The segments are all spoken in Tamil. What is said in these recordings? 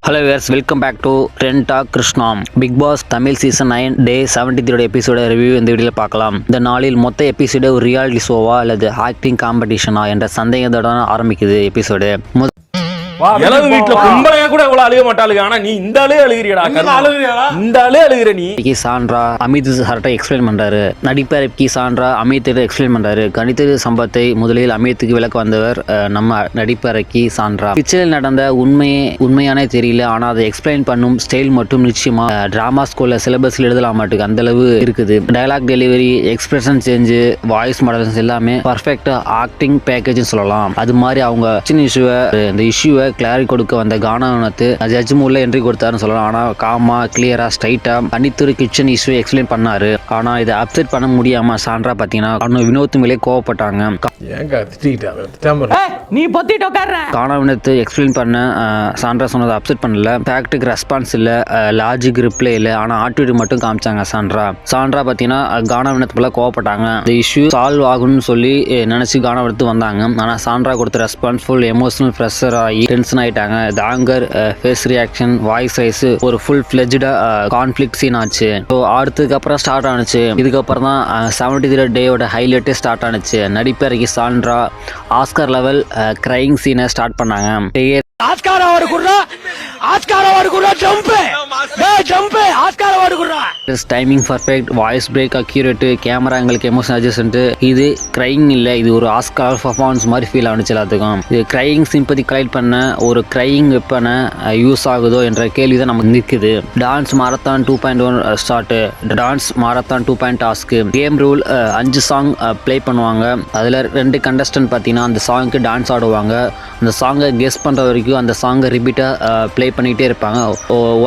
Hello viewers, welcome back to trend talk Krishna. Bigg Boss Tamil season 9 day 73 episode review இந்த வீடியோவில் பார்க்கலாம். இந்த நாளில் மொத்த எபிசோடு ஒரு ரியாலிட்டி ஷோவா அல்லது ஆக்டிங் காம்படிஷனா என்ற சந்தேகத்துடன் ஆரம்பிக்குது எபிசோடு. எனது வீட்டுல கும்பலையா கூட இவ்வளவு அழுக மாட்டாளுங்க. ஆனா நீ இந்த ஆளே அழுகிறியடா. இந்த ஆளே அழுகிற நீ. சாண்ட்ரா அமித் சார்ட்ட எக்ஸ்பிளைன் பண்றாரு. நடிப்பர் சாண்ட்ரா அமித் எக்ஸ்பிளைன் பண்றாரு. கணித சம்பவத்தை முதலில் அமித்துக்கு விளக்க வந்தவர் நம்ம நடிப்பர் சாண்ட்ரா. பிக்சரில் நடந்த உண்மையானே தெரியல, ஆனா அதை எக்ஸ்பிளைன் பண்ணும் ஸ்டைல் மட்டும் நிச்சயமா டிராமா ஸ்கூல்ல சிலபஸ்ல எழுதலாம் மாட்டுக்கு அந்த அளவு இருக்குது. Dialogue delivery, expression change, voice models எல்லாமே பர்ஃபெக்ட் ஆக்டிங் பேக்கேஜ் சொல்லலாம். அது மாதிரி அவங்க இந்த இஷ்யூவை கிளாரிட்டி கொடுக்க வந்த கானாவனத்து ஜட்ஜ் மூல என்ட்ரி கொடுத்தாருன்னு சொல்லலாம். ஆனா காமா கிளியரா ஸ்ட்ரைட்டா அனித்துரு கிச்சன் இஷ்யூ எக்ஸ்பிளைன் பண்ணாரு. ஆனா இதை அப்செட் பண்ண முடியாம சாண்ட்ரா பாத்தீங்கன்னா வினோத் மேலே கோவப்பட்டாங்க. கானாவனத்து எக்ஸ்பிளைன் பண்ண சாண்ட்ரா சொன்னதை அப்செட் பண்ணல. ஃபேக்ட்டுக்கு ரெஸ்பான்ஸ் இல்ல, லாஜிக் ரிப்ளை இல்ல, ஆனா ஆட்டிடியூட் மட்டும் காமிச்சாங்க சாண்ட்ரா பாத்தீங்கன்னா கானாவனத்து போல கோவப்பட்டாங்க. இந்த இஷ்யூ சால்வ் ஆகும்னு சொல்லி நினைச்சு கானாவனத்து வந்தாங்க. ஆனா சாண்ட்ரா கொடுத்த ரெஸ்பான்ஸ் ஃபுல் எமோஷனல் ப்ரெஷர் ஆகி டென்ஷன் ஆயிட்டாங்க. Anger, face reaction, voice raise ஒரு ஃபுல் ஃபிளெஜ்டா கான்ஃபிளிக்ட் சீன் ஆச்சு. ஸோ அடுத்ததுக்கு அப்புறம் ஸ்டார்ட் ஆனிச்சு. இதுக்கப்புறம் தான் 73 டேயோட ஹைலைட்டே ஸ்டார்ட் ஆனிச்சு. நடிப்பர் சாண்ட்ரா ஆஸ்கர் லெவல் கிரைங் சீனை ஸ்டார்ட் பண்ணாங்க. Timing perfect, voice break accurate, camera எங்களுக்கு எமோஷன் அட்ஜஸ்ட். இது கிரைங் இல்ல, இது ஒரு ஆஸ்கார் பர்ஃபார்மன்ஸ் மாதிரி ஃபீல் ஆனிச்சு எல்லாத்துக்கும். இது கிரைங் சிம்பதி கலெக்ட் பண்ண ஒரு கிரைங் வெப்பனை யூஸ் ஆகுதோ என்ற கேள்வி தான் நமக்கு நிற்குது. Dance marathon 2.1 start. Dance marathon 2 task. Game rule 5 song play பண்ணுவாங்க. அதில் 2 கண்டஸ்டன்ட் பார்த்தீங்கன்னா அந்த சாங்க்கு டான்ஸ் ஆடுவாங்க. அந்த சாங்கை கெஸ் பண்ணுற வரைக்கும் அந்த சாங்கை ரிப்பீட்டாக ப்ளே பண்ணிகிட்டே இருப்பாங்க.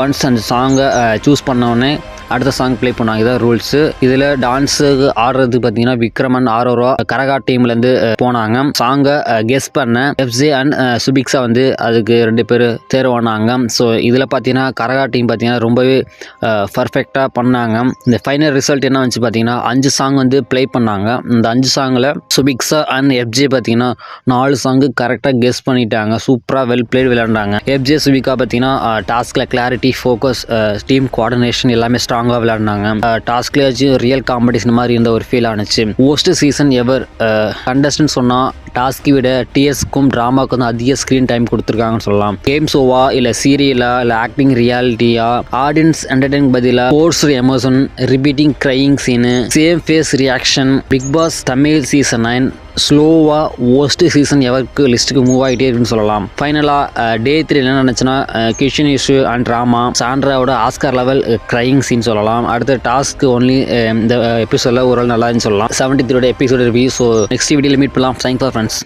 ஒன்ஸ் அந்த சாங்கை சூஸ் பண்ணோடனே அடுத்த சாங் ப்ளே பண்ணுவாங்க. இதான் ரூல்ஸு. இதில் டான்ஸுக்கு ஆடுறது பார்த்தீங்கன்னா விக்ரமன் ஆரோரா கரகா டீம்லேருந்து போனாங்க. சாங்கை கெஸ் பண்ண எஃப்ஜே அண்ட் சுபிக்ஸா அதுக்கு 2 பேர் தேர்வானாங்க. ஸோ இதில் பார்த்தீங்கன்னா கரகா டீம் பார்த்தீங்கன்னா ரொம்பவே பர்ஃபெக்டாக பண்ணாங்க. இந்த ஃபைனல் ரிசல்ட் என்ன வந்துச்சு பார்த்தீங்கன்னா 5 சாங் ப்ளே பண்ணாங்க. இந்த 5 சாங்கில் சுபிக்ஸா அண்ட் எஃப்ஜே பார்த்தீங்கன்னா 4 சாங்கு கரெக்டாக கெஸ் பண்ணிட்டாங்க. சூப்பராக வெல் பிளேட் விளையாண்டாங்க. எஃப்ஜே சுபிகா பார்த்தீங்கன்னா டாஸ்கில் கிளாரிட்டி, ஃபோக்கஸ், டீம் கோஆர்டினேஷன் எல்லாமே ஸ்ட்ராங்காக விளையாடினாங்க. டாஸ்க்லேயாச்சும் ரியல் காம்படிஷன் மாதிரி இருந்த ஒரு ஃபீல் ஆனிச்சு. ஒர்ஸ்ட் சீசன் எவர். கண்டஸ்டன்ட் சொன்னால் டாஸ்கை விட டிஎஸ்க்கும் ட்ராமாவுக்கும் தான் அதிக ஸ்க்ரீன் டைம் கொடுத்துருக்காங்கன்னு சொல்லலாம். கேம் ஷோவா இல்லை சீரியலா இல்லை ஆக்டிங் ரியாலிட்டியா, ஆடியன்ஸ் என்டர்டைன் பதிலாக force emotion, repeating crying scene, same face reaction. Bigg Boss Tamil season 9 ஸ்லோவா ஒர்ஸ்ட் சீசன் எவருக்கு லிஸ்ட்டுக்கு மூவ் ஆகிட்டே இருக்குன்னு சொல்லலாம். ஃபைனலாக டே 3 என்ன நினச்சுன்னா கிச்சன் இஷ்யூ அண்ட் ட்ராமா, சாண்ட்ராவோட ஆஸ்கார் லெவல் கிரையிங் சீன் சொல்லலாம். அடுத்த டாஸ்க் ஒன்லி இந்த எபிசோடில் ஓரளவு நல்லா சொல்லலாம். 73 எபிசோட் ரிவ்யூ. ஸோ நெக்ஸ்ட் வீடியோவில் மீட் பண்ணலாம். Thanks for friends.